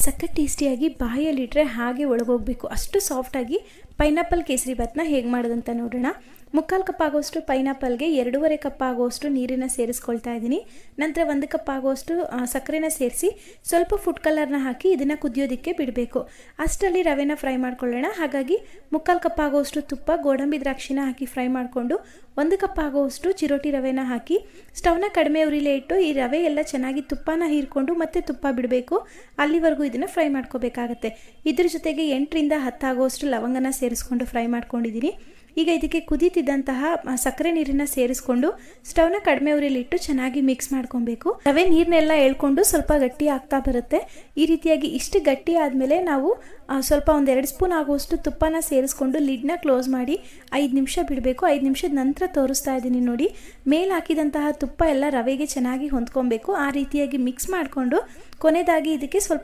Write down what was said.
ಸಖತ್ ಟೇಸ್ಟಿಯಾಗಿ ಬಾಯಲ್ಲಿಟ್ಟರೆ ಹಾಗೆ ಒಳಗೋಗಬೇಕು ಅಷ್ಟು ಸಾಫ್ಟಾಗಿ ಪೈನಾಪಲ್ ಕೇಸರಿ ಬಾತ್ನ ಹೇಗೆ ಮಾಡೋದಂತ ನೋಡೋಣ. 3/4 ಕಪ್ ಆಗೋಷ್ಟು ಪೈನಾಪಲ್ಗೆ 2.5 ಕಪ್ ಆಗೋಷ್ಟು ನೀರನ್ನು ಸೇರಿಸ್ಕೊಳ್ತಾ ಇದ್ದೀನಿ. ನಂತರ 1 ಕಪ್ ಆಗೋಷ್ಟು ಸಕ್ಕರೆನ ಸೇರಿಸಿ ಸ್ವಲ್ಪ ಫುಡ್ ಕಲರ್ನ ಹಾಕಿ ಇದನ್ನು ಕುದಿಯೋದಕ್ಕೆ ಬಿಡಬೇಕು. ಅಷ್ಟರಲ್ಲಿ ರವೆನ ಫ್ರೈ ಮಾಡ್ಕೊಳ್ಳೋಣ. ಹಾಗಾಗಿ 3/4 ಕಪ್ ಆಗೋಷ್ಟು ತುಪ್ಪ, ಗೋಡಂಬಿ ದ್ರಾಕ್ಷಿನ ಹಾಕಿ ಫ್ರೈ ಮಾಡಿಕೊಂಡು 1 ಕಪ್ ಆಗೋಷ್ಟು ಚಿರೋಟಿ ರವೆನ ಹಾಕಿ ಸ್ಟವ್ನ ಕಡಿಮೆ ಉರಿಲೇ ಇಟ್ಟು ಈ ರವೆ ಎಲ್ಲ ಚೆನ್ನಾಗಿ ತುಪ್ಪನ ಹೀರ್ಕೊಂಡು ಮತ್ತೆ ತುಪ್ಪ ಬಿಡಬೇಕು. ಅಲ್ಲಿವರೆಗೂ ಇದನ್ನು ಫ್ರೈ ಮಾಡ್ಕೋಬೇಕಾಗತ್ತೆ. ಇದ್ರ ಜೊತೆಗೆ 8ರಿಂದ 10 ಆಗೋಷ್ಟು ಲವಂಗನ ಸೇರಿಸ್ಕೊಂಡು ಫ್ರೈ ಮಾಡ್ಕೊಂಡಿದ್ದೀನಿ. ಈಗ ಇದಕ್ಕೆ ಕುದೀತಿದ್ದಂತಹ ಸಕ್ಕರೆ ನೀರನ್ನು ಸೇರಿಸ್ಕೊಂಡು ಸ್ಟವ್ನ ಕಡಿಮೆ ಉರಿಲಿಟ್ಟು ಚೆನ್ನಾಗಿ ಮಿಕ್ಸ್ ಮಾಡ್ಕೊಬೇಕು. ರವೆ ನೀರನ್ನೆಲ್ಲ ಎಳ್ಕೊಂಡು ಸ್ವಲ್ಪ ಗಟ್ಟಿ ಆಗ್ತಾ ಬರುತ್ತೆ. ಈ ರೀತಿಯಾಗಿ ಇಷ್ಟು ಗಟ್ಟಿ ಆದಮೇಲೆ ನಾವು ಸ್ವಲ್ಪ 1-2 ಸ್ಪೂನ್ ಆಗುವಷ್ಟು ತುಪ್ಪನ ಸೇರಿಸ್ಕೊಂಡು ಲಿಡ್ನ ಕ್ಲೋಸ್ ಮಾಡಿ 5 ನಿಮಿಷ ಬಿಡಬೇಕು. 5 ನಿಮಿಷದ ನಂತರ ತೋರಿಸ್ತಾ ಇದ್ದೀನಿ ನೋಡಿ. ಮೇಲೆ ಹಾಕಿದಂತಹ ತುಪ್ಪ ಎಲ್ಲ ರವೆಗೆ ಚೆನ್ನಾಗಿ ಹೊಂದ್ಕೊಬೇಕು. ಆ ರೀತಿಯಾಗಿ ಮಿಕ್ಸ್ ಮಾಡಿಕೊಂಡು ಕೊನೆಯದಾಗಿ ಇದಕ್ಕೆ ಸ್ವಲ್ಪ